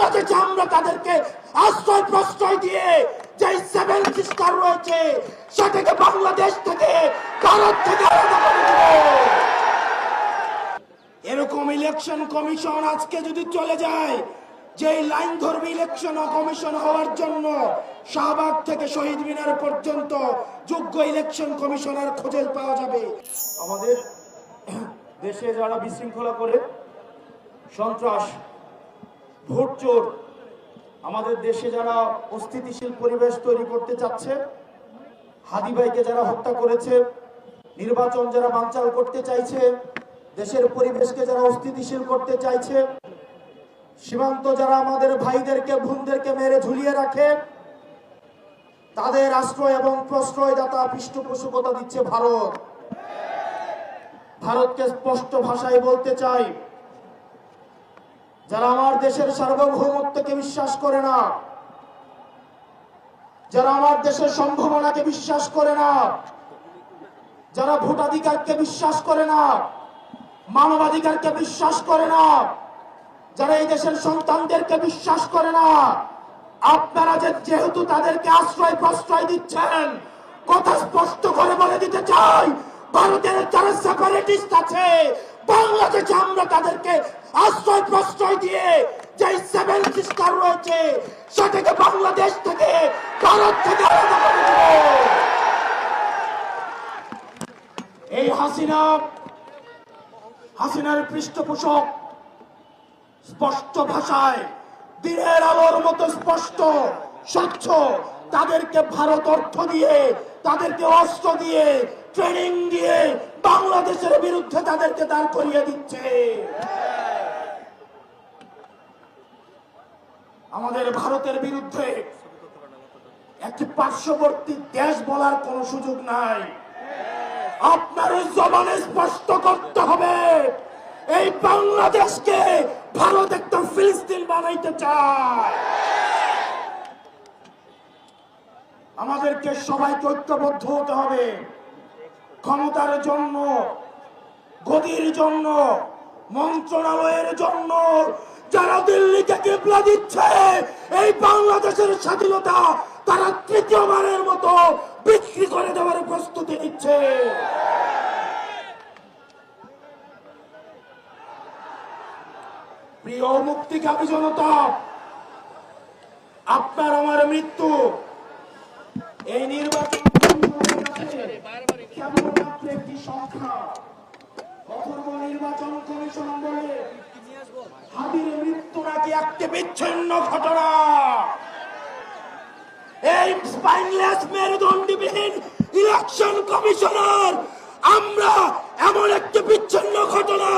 বাংলাদেশে আমরা তাদেরকে আশ্রয় প্রশ্রয় দিয়ে যে সেভেন সিস্টার রয়েছে সেটাকে বাংলাদেশ থেকে ভারত থেকে আলাদা করে দেব। এরকম ইলেকশন কমিশন আজকে যদি চলে যায়, যে লাইন ধরবে ইলেকশন কমিশন হওয়ার জন্য শাহবাগ থেকে শহীদ মিনার পর্যন্ত যোগ্য ইলেকশন কমিশনার খুঁজে পাওয়া যাবে। আমাদের দেশে যারা বিশৃঙ্খলা করে, সন্ত্রাস, ভোট চোর, আমাদের দেশে যারা অস্থিতিশীল পরিবেশ তৈরি করতে চাচ্ছে, হাদি ভাইকে যারা হত্যা করেছে, নির্বাচন যারা বানচাল করতে চাইছে, দেশের পরিবেশকে যারা অস্থিতিশীল করতে চাইছে, সীমান্ত যারা আমাদের ভাইদেরকে বোনদেরকে মেরে ঝুলিয়ে রাখে, তাদের আশ্রয় এবং প্রশ্রয়দাতা পৃষ্ঠপোষকতা দিচ্ছে ভারত। ভারতকে স্পষ্ট ভাষায় বলতে চাই, যারা আমার দেশের সার্বভৌমত্বকে বিশ্বাস করে না, যারা আমার দেশের সম্ভাবনাকে বিশ্বাস করে না, যারা ভোটাধিকারকে বিশ্বাস করে না, মানবাধিকারকে বিশ্বাস করে না, যারা এই দেশের সন্তানদেরকে বিশ্বাস করে না, আপনারা যেহেতু তাদেরকে আশ্রয় প্রশ্রয় দিচ্ছেন, কথা স্পষ্ট করে বলে দিতে চাই, ভারতের যারা সেপারেটিস্ট আছে বাংলাদেশে আমরা তাদেরকে আশ্রয় প্রশ্রয় দিয়ে যে সেভেন সিস্টার রয়েছে সেটাকে বাংলাদেশ থেকে ভারত থেকে আলাদা করে দেব। এই হাসিনার পৃষ্ঠপোষক স্পষ্ট ভাষায় দিনের আলোর মতো স্পষ্ট স্বচ্ছ, তাদেরকে ভারত অর্থ দিয়ে, তাদেরকে অস্ত্র দিয়ে, ট্রেনিং দিয়ে বাংলাদেশের বিরুদ্ধে তাদেরকে দাঁড় করিয়ে দিচ্ছে। আমাদের ভারতের বিরুদ্ধে একটি পার্শ্ববর্তী দেশ বলার কোন সুযোগ নাই। আপনার জবানে স্পষ্ট করতে হবে, এই বাংলাদেশকে ভারত একটা ফিলিস্তিন বানাইতে চায়। আমাদেরকে সবাইকে ঐক্যবদ্ধ হতে হবে। ক্ষমতার জন্য, গদির জন্য, মন্ত্রণালয়ের জন্য যারা দিল্লিকে কিবলা দিচ্ছে, এই বাংলাদেশের স্বাধীনতা তারা তৃতীয়বারের মতো বিক্রি করে দেওয়ার প্রস্তুতি নিচ্ছে। প্রিয় মুক্তিকামী জনতা, আপনার আমার মৃত্যু এই নির্বাচন একটি সংখ্যা। অথর্ব নির্বাচন কমিশন বলে হাদির মৃত্যু নাকি একটি বিচ্ছিন্ন ঘটনা। এই স্পাইনলেস মেরুদণ্ডবিহীন ইলেকশন কমিশনার, আমরা এমন একটি বিচ্ছিন্ন ঘটনা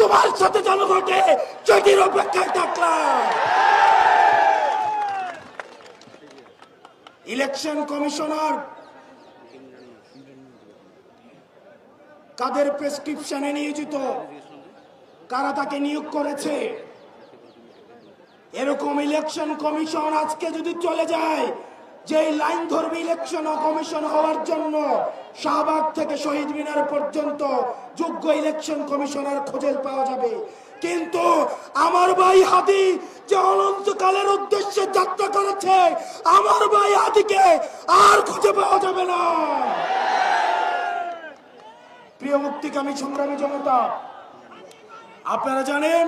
তোমার সাথে যেন ঘটে সেটির অপেক্ষায় থাকলাম। ইলেকশন কমিশনার কাদের প্রেসক্রিপশনে নিয়োজিত, কারা তাকে নিয়োগ করেছে? এরকম ইলেকশন কমিশন আজকে যদি চলে যায়, যে লাইন ধরবে ইলেকশন কমিশন হওয়ার জন্য শাহবাগ থেকে শহীদ মিনার পর্যন্ত যোগ্য ইলেকশন কমিশনার খুঁজে পাওয়া যাবে। কিন্তু আমার ভাই হাদি যে অনন্তকালের উদ্দেশ্যে যাত্রা করেছে, আমার ভাই হাদিকে আর খুঁজে পাওয়া যাবে না। প্রিয় মুক্তিকামী সংগ্রামী জনতা, আপনারা জানেন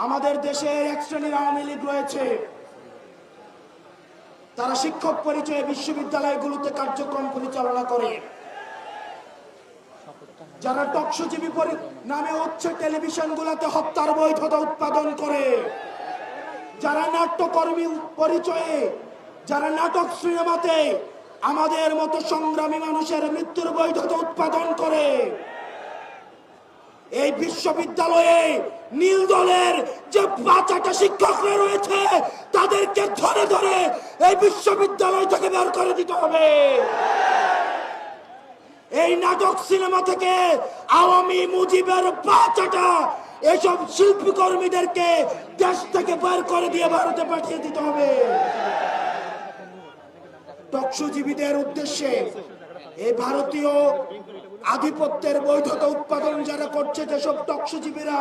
আমাদের দেশে এক শ্রেণীর আওয়ামী লীগ রয়েছে, তারা শিক্ষক পরিচয়ে বিশ্ববিদ্যালয়গুলোতে কার্যক্রম পরিচালনা করে, যারা টকশোজীবী নামে হচ্ছে টেলিভিশনগুলোতে হত্যার বৈধতা উৎপাদন করে, যারা নাট্যকর্মী পরিচয়ে, যারা নাটক সিনেমাতে আমাদের মতো সংগ্রামী মানুষের মৃত্যুর বৈধতা উৎপাদন করে। এই বিশ্ববিদ্যালয়ে নীল দলের যে ৫টা শিক্ষকরা রয়েছে তাদেরকে ধরে ধরে এই বিশ্ববিদ্যালয় থেকে বের করে দিতে হবে। এই নাটক সিনেমা থেকে আওয়ামী মুজিবের ৫টা এসব শিল্পী কর্মীদেরকে দেশ থেকে বের করে দিয়ে ভারতে পাঠিয়ে দিতে হবে। টকশোজীবীদের উদ্দেশ্যে এই ভারতীয় আধিপত্যের বৈধতা উৎপাদন যারা করছে, যেসব টকশোজীবীরা,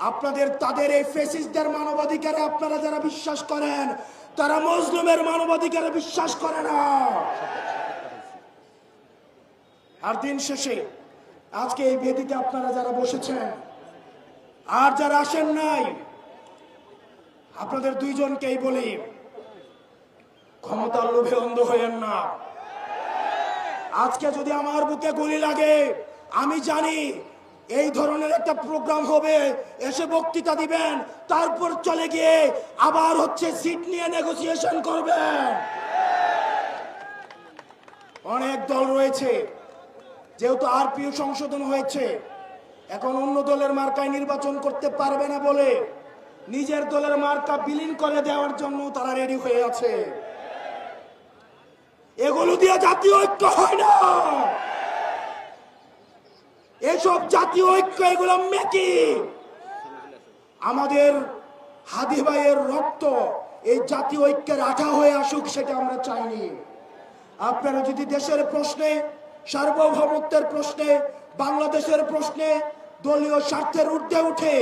আপনাদের তাদের এই ফেসিস্টদের মানবাধিকারে আপনারা যারা বিশ্বাস করেন তারা মুসলিমের মানবাধিকারে বিশ্বাস করে না। আর দিন শেষে আজকে এই বেদিতে আপনারা যারা বসেছেন আর যারা আসেন নাই, আপনাদের দুইজনকেই বলি, ক্ষমতার লোভে অন্ধ হইয়েন না। আজকে যদি আমার বুকে গুলি লাগে, আমি জানি এই ধরনের একটা প্রোগ্রাম হবে, এসে বক্তৃতা দিবেন, তারপর চলে গিয়ে আবার হচ্ছে সিট নিয়ে নেগোসিয়েশন করবেন। অনেক দল রয়েছে, যেহেতু আরপিও সংশোধন হয়েছে, এখন অন্য দলের মার্কায় নির্বাচন করতে পারবে না বলে নিজের দলের মার্কা বিলীন করে দেওয়ার জন্য তারা রেডি হয়ে আছে। এগুলো দিয়ে জাতীয় ঐক্য হয় না। এসব জাতীয় ঐক্য এগুলো মেকি। আমাদের হাদি ভাইয়ের রক্ত এই জাতীয় ঐক্যের আঠা হয়ে আসুক, সেটা আমরা চাইনি। আপনারা যদি দেশের প্রশ্নে, সার্বভৌমত্বের প্রশ্নে, বাংলাদেশের প্রশ্নে দলীয় স্বার্থের ঊর্ধ্বে উঠে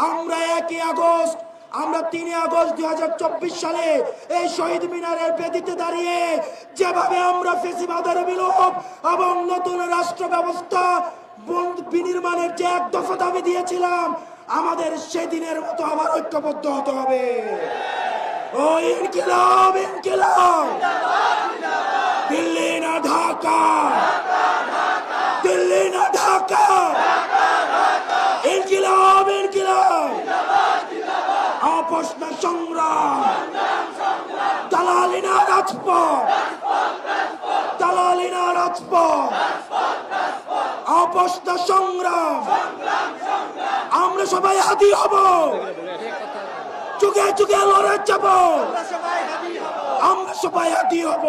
আমরা 1 আগস্ট, আমরা 3 আগস্ট 2024 সালে এই শহীদ মিনারের বেদিতে দাঁড়িয়ে যেভাবে আমরা ফ্যাসিবাদের বিলোপ এবং নতুন রাষ্ট্র ব্যবস্থা বিনির্মাণের যে 1 দফা দাবি দিয়েছিলাম, আমাদের সেদিনের মতো আবার ঐক্যবদ্ধ হতে হবে। ও ইনকিলাব, ইনকিলাব, দিল্লি না ঢাকা, দিল্লি না ঢাকা, ইনকিলাব, ইনকিলাব, আপোষ না সংগ্রাম, দালালি না রাজপথ, দালালি না রাজপথ, আপোষ না সংগ্রাম। আমরা সবাই হাদি হব, যুগে যুগে লড়ে যাব, আমরা সবাই হাদি হব।